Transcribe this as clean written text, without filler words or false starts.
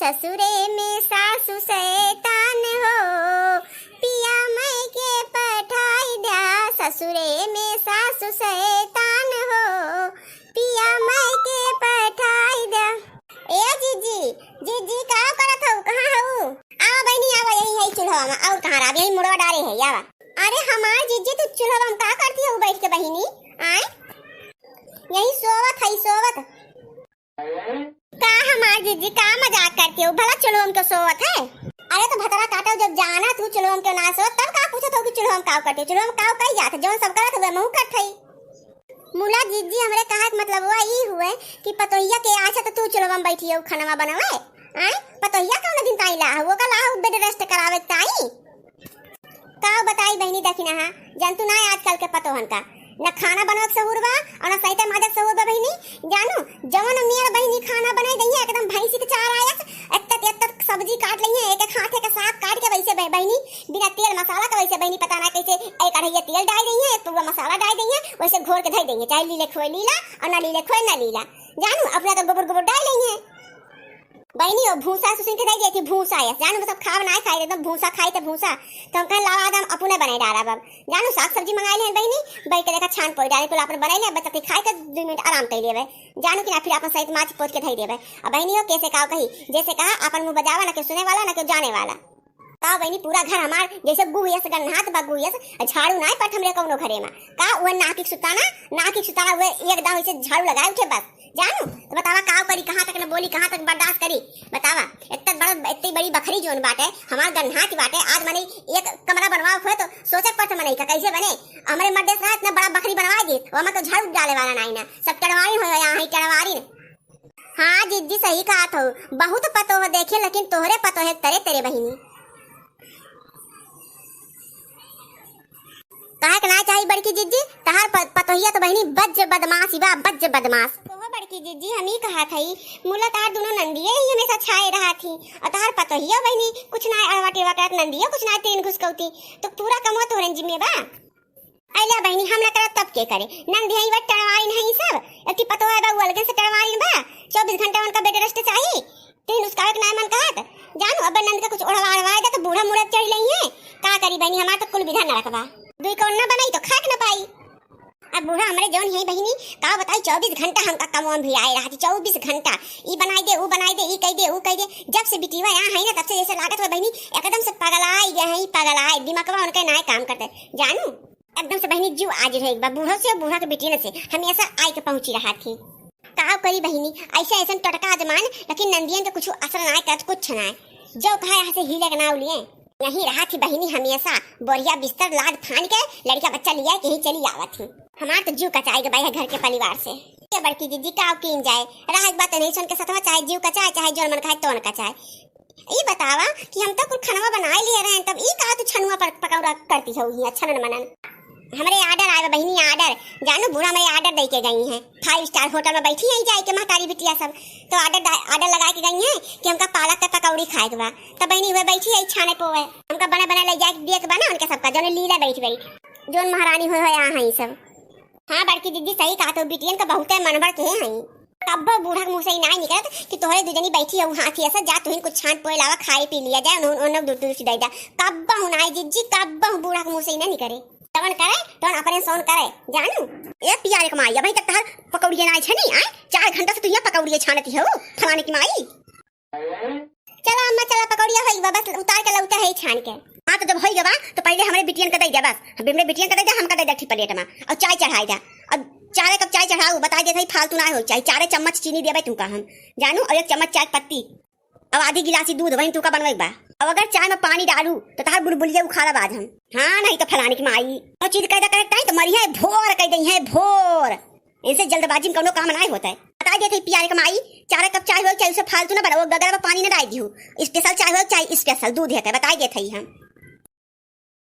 ससुरे में सासु शैतान हो, पिया मैं के पठाई दिया। ससुरे में सासु शैतान हो, पिया मैं के पठाई दिया। ए जीजी, जीजी का करत हो? कहाँ हो? आवा बहनी आवा, यही है चूल्हा में। और कहाँ रहा? यही मुड़वा डारे है आवा। अरे हमार जीजी तू चूल्हा में का करती हो बैठ के बहनी? आए यही सोवत है सोवत। का हमार जीजी का मजाक करती हो? भला चूल्हा में सोवत है? अरे तो भतरा काटा जब जाना तू चूल्हा में ना सोवत तब का पूछत हो कि चूल्हा में का करती हो? चूल्हा में का कही जात है, जौन सब करत हुए महू करत है। मुला जीजी हमरे कहत मतलब वो ई हुए कि पतोहिया के आछा तो तू चूल्हा में बैठी हो खाना बनावे। आए पतोहिया कौन दिन ताई ला वो का ला बेड रेस्ट करावे ताई का बताई बहनी देखी ना हां जानतू ना आजकल के पतोहन का न खाना बनावे सहूर बा और न सहित मादक सहूर बा बहनी। जानू जवन मेर बहनी खाना बनाई दई है एकदम भैंसी के चार आयत एत्त सब्जी काट लई है, एक हाथे का साग काट के वैसे बहनी बिना तेल मसाला का वैसे बहनी पता ना कैसे एक कढ़ैया तेल डाल दई है, एक पूरा मसाला डाल दई है, वैसे घोर के धई दई है, चाहे लीले खोए लीला और ना लीले खोए ना लीला। जानू अपना तो गोबर डाल लई है बहनी। और भूसा सुसिन के दई देती भूसा है। जानू सब खाव ना खाई एकदम भूसा खाई त भूसा तो हम कह लावा आदम अपने बनाई डाला बाब। जानू साग सब्जी मंगाई ले बहनी बैठ के देखा छान पोई डाले तो अपन बनाई ले बच्चा के खाई के 2 मिनट आराम कर लेवे। जानू कि ना फिर अपन सहित माछ पोत के धई देवे। अब बहनी हो कैसे काव कही जैसे कहा अपन मुंह बजावा ना के सुने वाला ना के जाने वाला। का बहनी पूरा घर हमार जैसे गुहियस गन्हात बा गुहियस झाड़ू ना पट हमरे कौनो घरे में का वो नाकी सुताना वो एकदम ऐसे झाड़ू लगाए उठे बस। जानू तो बतावा काव करी कहां तक न बोली कहां तक बर्दाश्त करी बतावा। इतनी बड़ी बकरी जोन बाटे हमार गन्हात बाटे आज मने एक कमरा बनवाओ हो तो सोचत पड़त मने का कैसे बने हमरे मर्दे से इतना बड़ा बकरी बनवा दी वो मैं तो झाड़ू डाले वाला नहीं ना सब टड़वारी हो यहां ही टड़वारी। हां जीजी सही कहा तो बहुत पतो हो देखे लेकिन तोहरे पतो है तेरे बहिनी काहे के ना चाहिए बड़की जीजी तहार पतोहिया तो बहनी बज्ज बदमाश तो बड़की जीजी हम ही कहा थई मुला तार दोनों नंदिये ही हमेशा छाए रहा थी और तार पतोहिया बहनी कुछ ना अड़वाटेवा करत नंदिया कुछ ना तीन घुसकौती तो पूरा कमवा तोरन जिम्मे बा। आइला बहनी हमरा करत तब के करे नंदिया ही बट टड़वाई नहीं सब एक पतोया बा अलग से टड़वाई बा 24 घंटा उनका बेड रेस्ट चाहिए तीन उसका एक ना मन कहत। जानू अब नंद का कुछ उड़वा दे तो बूढ़ा मुड़ा चढ़ लई है का करी बहनी हमार तो कुल विधान ना रखबा दुई कौन ना बनाई तो खाक ना पाई। अब बूढ़ा हमारे जौन है बहनी का बताई 24 घंटा हमका कमौन भी आए रहा 24 घंटा ई बनाई दे वो बनाई दे ई कह दे जब से बिटिवा यहाँ है ना तब से जैसे लागत हो बहनी एकदम से पगलाए दिमागवा उनके ना काम करते। जानू एकदम से बहनी जीव आज रहे बा बूढ़ा से बूढ़ा के बेटी से हमेशा आई के पहुंची रहा थी का करी बहनी ऐसा टटका आजमान लेकिन नंदियन के कुछ असर ना करत कुछ ना जो कहा यहाँ से हिले के नाव लिए यही रहा थी बहनी हमेशा बोरिया बिस्तर लाद फान के लड़का बच्चा लिया कहीं चली आवत थी हमार तो जीव कचाई के भाई घर के परिवार से ये बड़की जीजी का कीन जाए रहा बात नहीं सुन के सतवा चाहे जीव कचाए चाहे जोन मन खाए तोन कचाए। ये बतावा कि हम तो कुछ खाना बना लिए रहे तब ई कहा तू छनुआ पर पकौड़ा करती हो ही अच्छा न मनन हमरे आर्डर आए बहनी आर्डर। जानू बूढ़ा मेरे आर्डर दे के गई हैं 5 स्टार होटल में बैठी है जाए के महतारी बिटिया सब तो आर्डर लगा के गई हैं कि हमका पालक का पकौड़ी खाए के बा तब बहनी हुए बैठी है छाने पोवे हमका बना ले जाके दिए के बना उनके सबका जोन लीला बैठ जोन महारानी हो यहाँ है सब। हाँ बड़की दीदी सही कहा तो बिटियन का बहुत मनभर के हैं कब बूढ़ा मुंह से ही ना निकलत कि तोहरे दुजनी बैठी है हाथी ऐसा जा तुहिन कुछ छान पोए लावा खाए पी लिया जाए उन दूर दूर से दे दा कब हुनाई जीजी कब बूढ़ा के मुंह से ही ना निकले तवन करे तो अपने सोन करे। जानू ए पियारे कमाई अभी तक तहर पकौड़िया ना छनी आए 4 घंटा से तू ये पकौड़िया छानती हो फलाने की माई। चला अम्मा चला पकौड़िया होई बस उतार के लौटा है छान के। हां तो जब होई गवा तो पहले हमरे बिटियन का दे जा बस हमरे बिटियन का दे जा हमका दे जा प्लेट में और चाय चढ़ाई जा अब 4 कप चाय चढ़ाऊ बता दे फालतू ना हो चाय 4 चम्मच चीनी देबे तुमका हम जानू और 1 चम्मच चाय पत्ती अब आधी गिलासी दूध वही तुमका बनवाई बा अब अगर चाय में पानी डालू तो तार बुलबुलिया उखाड़ा बाद हम। हाँ नहीं तो फलाने की माई और चीज कह करेक्ट है तो मरिया भोर कह दई है भोर इनसे जल्दबाजी में कोनो काम नहीं होता है बता देते पियारे का माई 4 कप चाय हो चाहे उसे फालतू ना बनाओ बगैर में पानी ना डाल दी स्पेशल चाय हो चाहे स्पेशल दूध है बता देते ही हम।